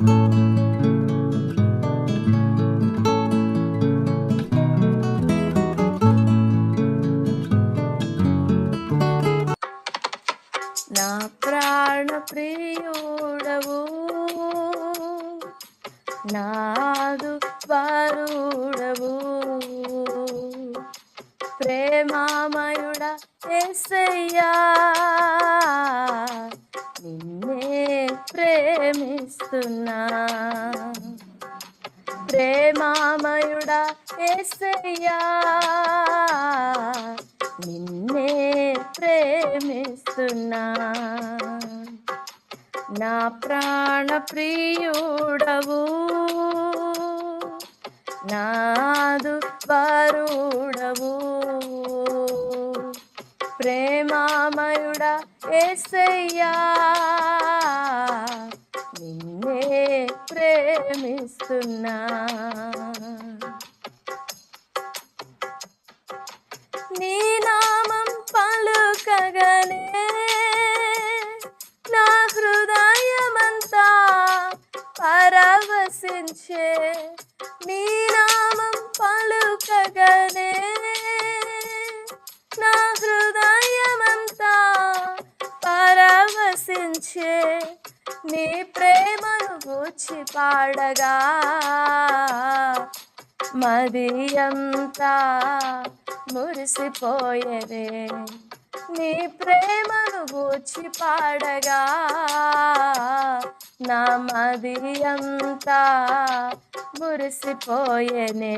నా ప్రాణ ప్రియుడవు, నాదు వరుడవు, ప్రేమామయుడా యేసయ్యా, నిన్నే ప్రేమిస్తున్నా. ప్రేమామయుడా యేసయ్యా, నిన్నే ప్రేమిస్తున్నా. నా ప్రాణ ప్రియుడవు, నాదు వరుడవు, ప్రేమామయుడా యేసయ్యా, నిన్నే ప్రేమిస్తున్నా. నీ నామం పలుకగనే నా హృదయమంతా పరవశించే. నీ నామం పలుకగనే నా హృదయమంతా పరవశించే. నీ ప్రేమను గూర్చి పాడగా మదియంతా మురిసిపోయేదే. నీ ప్రేమను గూర్చి పాడగా నా మదియంతా మురిసిపోయేనే.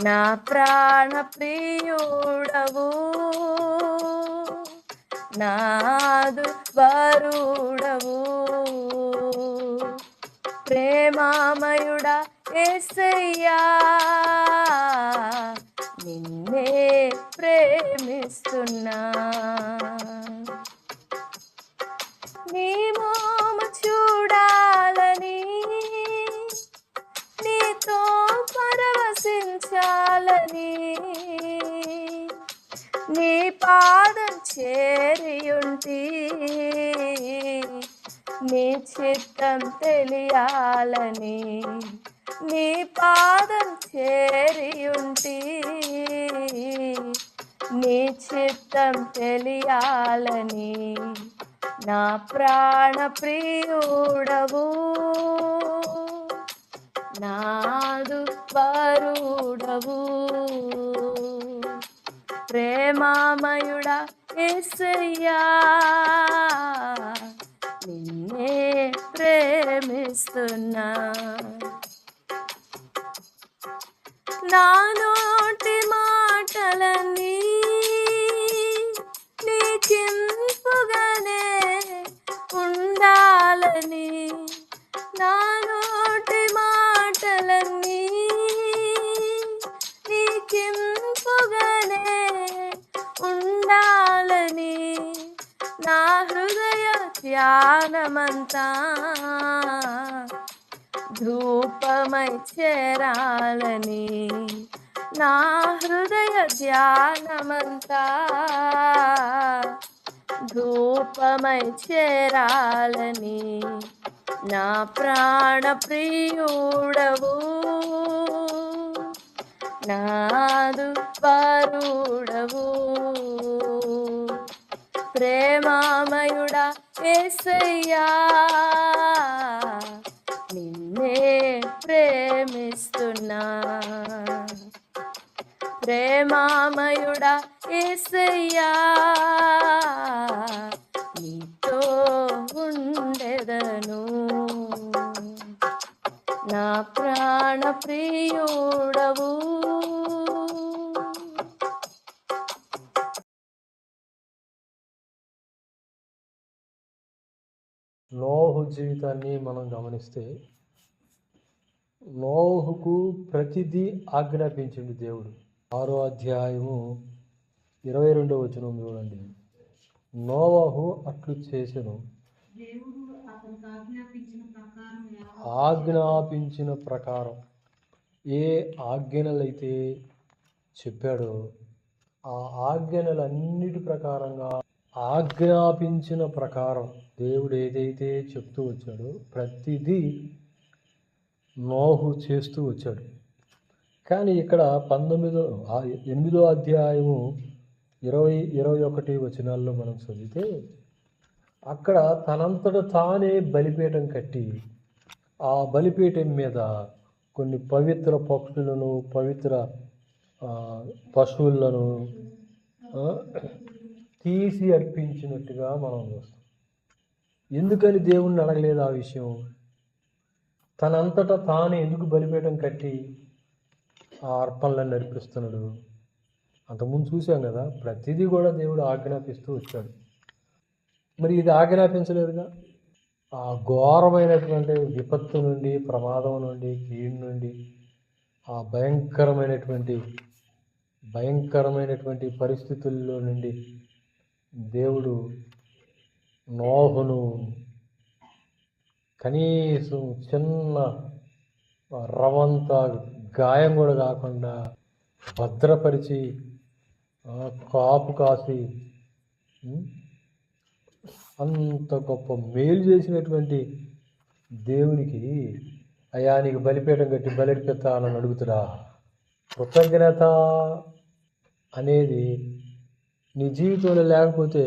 నా ప్రాణ ప్రియుడవు, నాదు వరుడవు, ప్రేమామయుడా యేసయ్యా, నిన్నే ప్రేమిస్తున్నా. నీ మోము చూడాలని, నీతో పరవశించాలని, నీ పాదం చేరియుంటి, నీ చిత్తం తెలియాలని. నీ పాదం చేరియుంటి, నీ చిత్తం తెలియాలని. నా ప్రాణ ప్రియుడవు, నాదు వరుడవు, ప్రేమామయుడా యేసయ్యా, నిన్నే ప్రేమిస్తున్నా. నా నోటి మాటలన్నీ నీకింపుగానే ఉండాలని. నా నోటి మాటలన్నీ నీకింపుగానే ఉండాలని. నా హృదయ ధ్యానమంతా ధూపమై చేరాలని. నా హృదయ ధ్యానమంతా ధూపమై చేరాలని. నా ప్రాణ ప్రియుడవు, నాదు వరుడవు, ప్రేమామయుడా యేసయ్యా, నిన్నే ప్రేమిస్తున్నా. ప్రేమామయుడా యేసయ్యా, నీతో ఉండెదను. నా ప్రాణ ప్రియుడవు. నోహు జీవితాన్ని మనం గమనిస్తే నోహుకు ప్రతిదీ ఆజ్ఞాపించింది దేవుడు. 6వ అధ్యాయము 22వ వచనం చూడండి. నోవహు అట్లు చేసెను, ఆజ్ఞాపించిన ప్రకారం ఏ ఆజ్ఞలైతే చెప్పాడో ఆ ఆజ్ఞలన్నిటి ప్రకారంగా ఆజ్ఞాపించిన ప్రకారం దేవుడు ఏదైతే చెప్తూ వచ్చాడో ప్రతిదీ నోహు చేస్తూ వచ్చాడు. కానీ ఇక్కడ 8వ అధ్యాయము 20-21 వచనాల్లో మనం చదివితే అక్కడ తనంతట తానే బలిపీఠం కట్టి ఆ బలిపీఠం మీద కొన్ని పవిత్ర పక్షులను, పవిత్ర పశువులను తీసి అర్పించినట్టుగా మనం చూస్తాం. ఎందుకని దేవుణ్ణి అడగలేదు ఆ విషయం? తనంతటా తానే ఎందుకు బలిపీఠం కట్టి ఆ అర్పణలను నడిపిస్తున్నాడు? అంతకుముందు చూసాం కదా, ప్రతిదీ కూడా దేవుడు ఆజ్ఞాపిస్తూ వచ్చాడు. మరి ఇది ఆజ్ఞాపించలేదుగా. ఆ ఘోరమైనటువంటి విపత్తు నుండి, ప్రమాదం నుండి, కీడు నుండి, ఆ భయంకరమైనటువంటి పరిస్థితుల్లో నుండి దేవుడు నోహును కనీసం చిన్న రవంత గాయం కూడా కాకుండా భద్రపరిచి కాపు కాసి అంత గొప్ప మేలు చేసినటువంటి దేవునికి అయ్యా నీకు బలిపీఠం కట్టి బలిర్పిస్తానని అడుగుతురా? కృతజ్ఞత అనేది నీ జీవితంలో లేకపోతే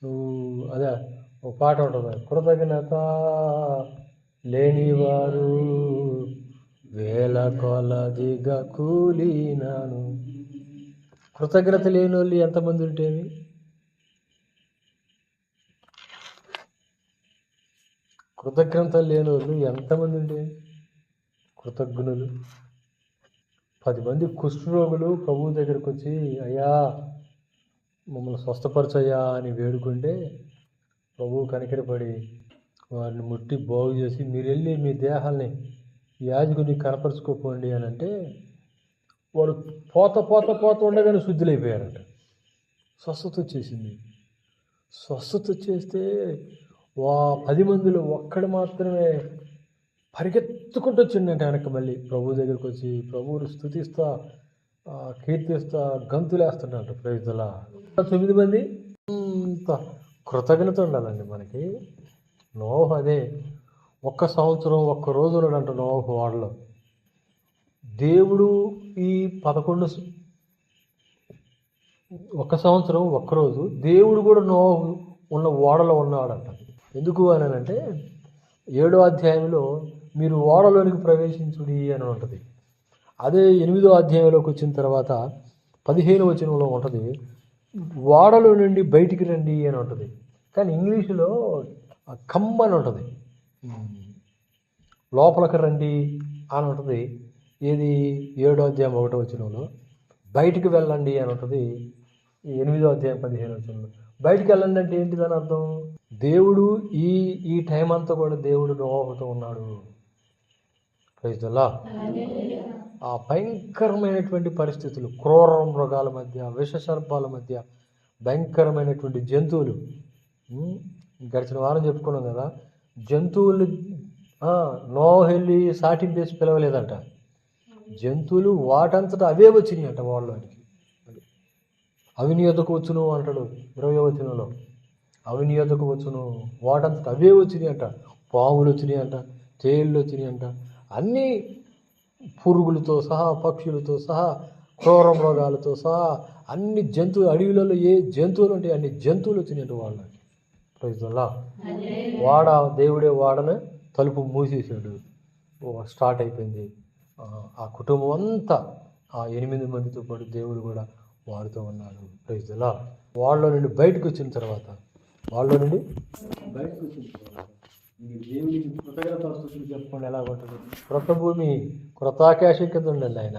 నువ్వు అదే ఒక పాట ఉంటుంది, కృతజ్ఞత లేనివారు వేల కొలదిగా కూలినాను. కృతజ్ఞత లేని వాళ్ళు ఎంతమంది ఉంటేమి? కృతజ్ఞత లేని వాళ్ళు ఎంతమంది ఉంటే? కృతజ్ఞులు 10 మంది కుష్ఠరోగులు ప్రభువు దగ్గరికి వచ్చి అయ్యా మమ్మల్ని స్వస్థపరచయ్యా అని వేడుకుంటే ప్రభువు కనికరపడి వారిని ముట్టి బాగు చేసి మీరు వెళ్ళి మీ దేహాల్ని యాజకుడిని కనపరుచుకోపోండి అని అంటే వాడు పోత ఉండగానే శుద్ధులైపోయారంట. స్వస్థత వచ్చేసింది. స్వస్థత వచ్చేస్తే 10 మందిలో ఒక్కడు మాత్రమే పరిగెత్తుకుంటూ వచ్చిందంటే వెనక్కి మళ్ళీ ప్రభు దగ్గరికి వచ్చి ప్రభువుని స్తుతిస్తా, కీర్తిస్తా, గంతులేస్తుందంట. ప్రైజ్లా 9 మంది. అంత కృతజ్ఞత ఉండాలండి మనకి. నోహు అదే 1 సంవత్సరం 1 రోజు ఉన్నాడంట నోహు వాడలో. దేవుడు ఈ 1 సంవత్సరం 1 రోజు దేవుడు కూడా నోహు ఉన్న ఓడలో ఉన్నాడంట. ఎందుకు అని అంటే 7వ అధ్యాయంలో మీరు ఓడలోనికి ప్రవేశించుడి అని ఉంటుంది. అదే 8వ అధ్యాయంలోకి వచ్చిన తర్వాత 15వ వచనంలో ఉంటుంది ఓడలో నుండి బయటికి రండి అని ఉంటుంది. కానీ ఇంగ్లీషులో కమ్ అని ఉంటుంది, లోపలికి రండి అని ఉంటుంది. ఏది 7వ అధ్యాయం 1వ వచనంలో. బయటికి వెళ్ళండి అని ఉంటుంది 8వ అధ్యాయం 15వ వచనంలో. బయటికి వెళ్ళండి అంటే ఏంటిదని అర్థం? దేవుడు ఈ టైం అంతా కూడా దేవుడు నోహుతో ఉన్నాడు. ప్రైజ్లా. ఆ భయంకరమైనటువంటి పరిస్థితులు, క్రూర మృగాల మధ్య, విషసర్పాల మధ్య, భయంకరమైనటువంటి జంతువులు. గడిచిన వారం చెప్పుకున్నాం కదా, జంతువులు నోహు వెళ్ళి సాటింపేసి పిలవలేదంట. జంతువులు వాటంతటా అవే వచ్చినాయి అంట వాళ్ళకి. అవిని యొద్దకు వచ్చును అంటాడు 20వ వచనంలో. అవిని యొద్దకు వచ్చును, వాటంతటా అవే వచ్చినాయి అంట. పాములు వచ్చినాయి అంట, తేళ్ళు వచ్చినాయి అంట, అన్నీ పురుగులతో సహా, పక్షులతో సహా, క్రూర మృగాలతో సహా అన్ని జంతువులు, అడవిలలో ఏ జంతువులు ఉంటాయి అన్ని జంతువులు వచ్చినాయంట వాళ్ళకి. ప్రైజ్లా. దేవుడే వాడని తలుపు మూసేసాడు. స్టార్ట్ అయిపోయింది. ఆ కుటుంబం అంతా ఆ 8 మందితో పాటు దేవుడు కూడా వాడుతూ ఉన్నాడు. ప్రైజ్లా. వాళ్ళ నుండి బయటకు వచ్చిన తర్వాత దేవునికి కృతజ్ఞతాస్తుతులు చెప్పుకోండి. ఎలా ఉంటుంది? క్రొత్త భూమి, క్రొత్త ఆకాశం కింద ఉండండి ఆయన.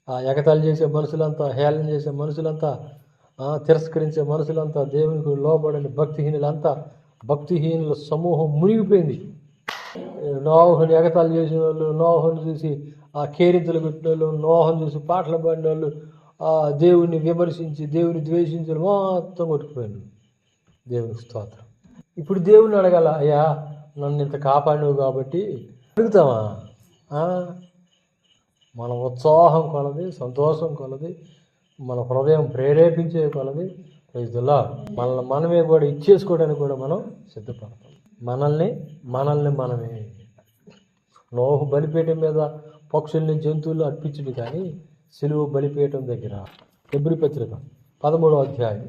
ఆ ఎగతాళి చేసే మనుషులంతా, హేళన చేసే మనుషులంతా, తిరస్కరించే మనుషులంతా, దేవునికి లోబడని భక్తిహీనుల సమూహం మునిగిపోయింది. నోహుని ఎగతాళి చేసిన వాళ్ళు, నోహుని చూసి కేరింతలు పెట్టిన వాళ్ళు, నోహుని చూసి పాటలు పాడిన వాళ్ళు, దేవుని విమర్శించి దేవుని ద్వేషించిన మొత్తం కొట్టుకుపోయాను. దేవునికి స్తోత్రం. ఇప్పుడు దేవుని అడగాల, అయ్యా నన్ను ఇంత కాపాడినవు కాబట్టి అడుగుతామా? మన ఉత్సాహం కొలది, సంతోషం కొలది, మన హృదయం ప్రేరేపించే కొలది రైతులా మనమే కూడా ఇచ్చేసుకోవడానికి కూడా మనం సిద్ధపడతాం. మనల్ని నోహు బలిపీఠం మీద పక్షుల్ని జంతువులు అర్పించుడు కానీ సిలువ బలిపీఠం దగ్గర హెబ్రీ పత్రిక 13వ అధ్యాయం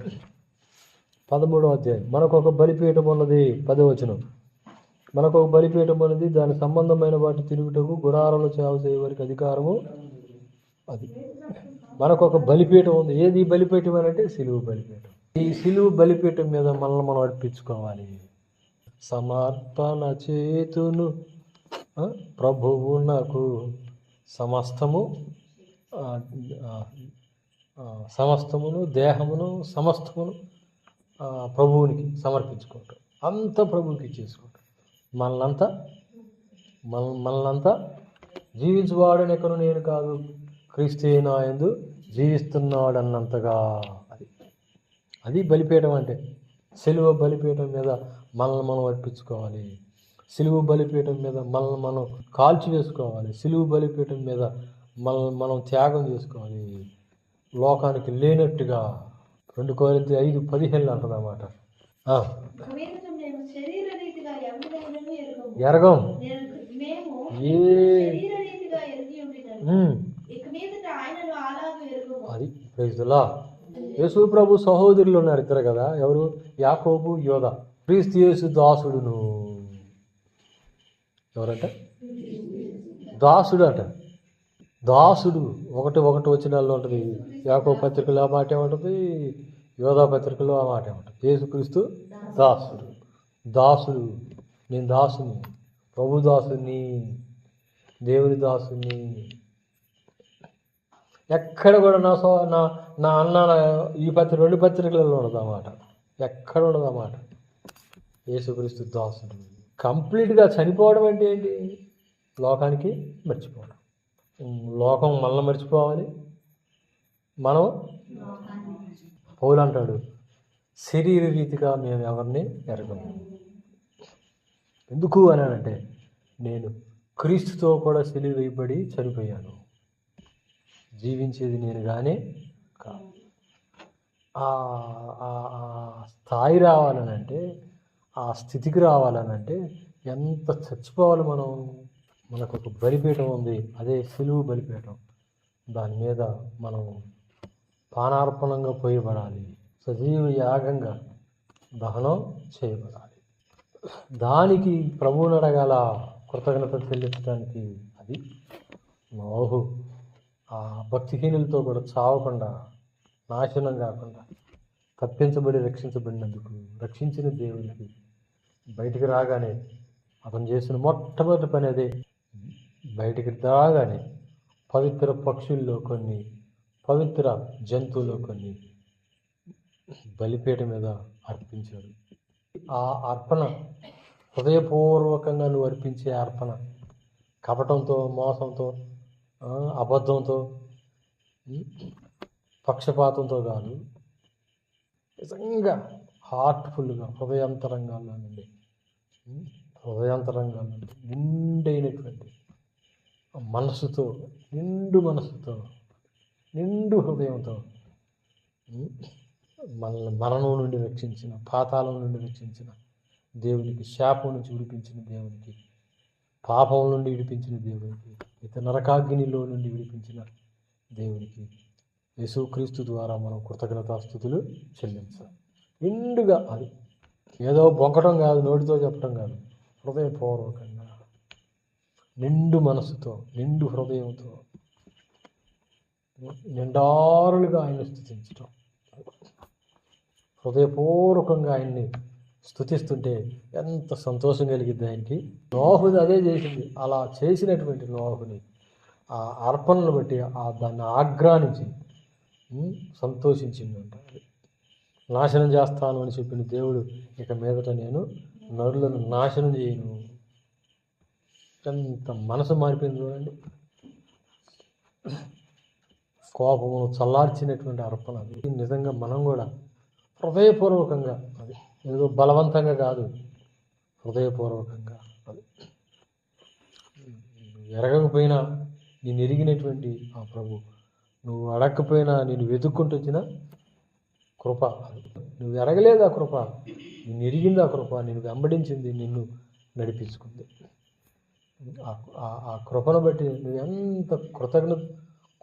మనకు ఒక బలిపీఠం ఉన్నది. 10వ వచనం, మనకు ఒక బలిపీఠం ఉన్నది, దాని సంబంధమైన వాటి తిరుగుటకు గుడారంలో సేవ చేయవారికి అధికారము. అది మనకు ఒక బలిపీఠం ఉంది. ఏది బలిపీఠం అని అంటే సిలువ బలిపీఠం. ఈ సిలువ బలిపీఠం మీద మనల్ని మనం అర్పించుకోవాలి. సమర్పణ చేతును ప్రభువు నాకు సమస్తమును దేహమును సమస్తమును ప్రభువునికి సమర్పించుకుంటాం. అంతా ప్రభువుకి ఇచ్చేసుకుంటాం. మనల్నంతా జీవించువాడనెక్కను నేను కాదు, క్రీస్తు నా యందు జీవిస్తున్నాడు అన్నంతగా. అది బలిపీఠం అంటే. సిలువ బలిపీఠం మీద మనల్ని మనం అర్పించుకోవాలి. సిలువ బలిపీఠం మీద మనల్ని మనం కాల్చి వేసుకోవాలి. సిలువ బలిపీఠం మీద మనల్ని మనం త్యాగం చేసుకోవాలి. లోకానికి లేనట్టుగా 2 కొరింథీ 5:15 అంటుంది అన్నమాట. ఎరగం అది ప్రైజ్లా. యేసు ప్రభు సహోదరులు ఉన్నారు 2 కదా. ఎవరు? యాకోబు, యోధ. క్రీస్తు యేసు దాసుడును. ఎవరంట? దాసుడు అంట. దాసుడు 1:1 వచనాల్లో ఉంటుంది. యాకోబు పత్రికలో ఆ మాట ఏమంటుంది, యోధా పత్రికలో ఆ మాట ఏమంటుంది. యేసుక్రీస్తు దాసుడు. నేను దాసుని, ప్రభు దాసుని, దేవుని దాసుని. ఎక్కడ కూడా నా అన్న ఈ 2 పత్రికలలో ఉండదు అన్నమాట. ఎక్కడ ఉండదు అన్నమాట. యేసుక్రీస్తు దాసుడు. కంప్లీట్గా చనిపోవడం అంటే ఏంటి? లోకానికి మర్చిపోవడం. లోకం మనల్ని మర్చిపోవాలి, మనం. పౌలు అంటాడు, శరీర రీతిగా మేము ఎవరిని ఎరగము. ఎందుకు అని అంటే, నేను క్రీస్తుతో కూడా సిలువ వేయబడి చనిపోయాను. జీవించేది నేను కానీ కాదు. ఆ స్థాయి రావాలనంటే, ఆ స్థితికి రావాలనంటే ఎంత చచ్చిపోవాలి మనం. మనకు ఒక బలిపీఠం ఉంది, అదే సిలువ బలిపీఠం. దాని మీద మనం పానార్పణంగా పోయబడాలి, సజీవ యాగంగా దహనం చేయబడాలి. దానికి ప్రభువుని అడగాల, కృతజ్ఞత చెల్లించడానికి. అది నోహు ఆ భక్తిహీనులతో కూడా చావకుండా, నాశనం కాకుండా తప్పించబడి రక్షించబడినందుకు రక్షించిన దేవునికి బయటికి రాగానే అతను చేసిన మొట్టమొదటి పని అదే. బయటికి రాగానే పవిత్ర పక్షుల్లో కొన్ని, పవిత్ర జంతువుల్లో కొన్ని బలిపీఠ మీద అర్పించాడు. ఆ అర్పణ హృదయపూర్వకంగా నువ్వు అర్పించే అర్పణ, కపటంతో, మోసంతో, అబద్ధంతో, పక్షపాతంతో కాదు, నిజంగా హార్ట్ఫుల్గా హృదయాంతరంగాల్లో నుండి నిండైనటువంటి మనసుతో, నిండు హృదయంతో మనల్ని మరణం నుండి రక్షించిన, పాతాళం నుండి రక్షించిన దేవునికి, శాపం నుంచి విడిపించిన దేవునికి, పాపం నుండి విడిపించిన దేవునికి, నరకాగ్నిలో నుండి విడిపించిన దేవునికి యేసుక్రీస్తు ద్వారా మనం కృతజ్ఞతాస్తుతులు చెల్లించాలి. నిండుగా. అది ఏదో బొంకటం కాదు, నోటితో చెప్పడం కాదు, హృదయపూర్వకంగా, నిండు మనసుతో, నిండు హృదయంతో, నిండారులుగా ఆయన్ని స్తుతించడం. హృదయపూర్వకంగా ఆయన్ని స్తుతిస్తుంటే ఎంత సంతోషం కలిగిద్ది ఆయనకి. నోహుది అదే చేసింది. అలా చేసినటువంటి నోహుని ఆ అర్పణను బట్టి దాన్ని ఆగ్రానించి సంతోషించిందంట. నాశనం చేస్తాను అని చెప్పిన దేవుడు, ఇక మీదట నేను నరులను నాశనం చేయను. ఎంత మనసు మారిపోయింది చూడండి. కోపము చల్లార్చినటువంటి అర్పణ అది. నిజంగా మనం కూడా హృదయపూర్వకంగా, అది ఏదో బలవంతంగా కాదు, హృదయపూర్వకంగా. అది ఎరగకపోయినా నేను ఎరిగినటువంటి ఆ ప్రభు, నువ్వు అడగకపోయినా నేను వెతుక్కుంటూ వచ్చిన కృప. నువ్వు ఎరగలేదు ఆ కృప, నిన్ను ఎరిగింది ఆ కృప, నిన్ను వెంబడించింది, నిన్ను నడిపించుకుంది. ఆ కృపను బట్టి నువ్వు ఎంత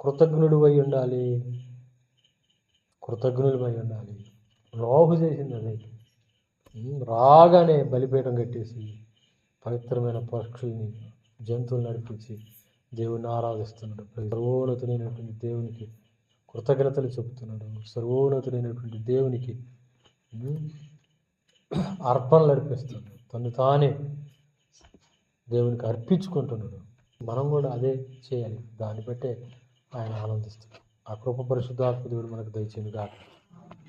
కృతజ్ఞుడు అయి ఉండాలి, కృతజ్ఞులమై ఉండాలి. నోహు చేసింది అదే. రాగానే బలిపీఠం కట్టేసి పవిత్రమైన పక్షుల్ని, జంతువులు నడిపించి దేవుణ్ణి ఆరాధిస్తున్నాడు. సర్వోన్నతుడైనటువంటి దేవునికి కృతజ్ఞతలు చెబుతున్నాడు. సర్వోన్నతుడైనటువంటి దేవునికి అర్పణలు అర్పిస్తున్నాడు. తను తానే దేవునికి అర్పించుకుంటున్నాడు. మనం కూడా అదే చేయాలి. దాన్ని బట్టే ఆయన ఆనందిస్తున్నాడు. ఆ కృప పరిశుద్ధాత్మ దేవుడు మనకు దయచేయును గాక.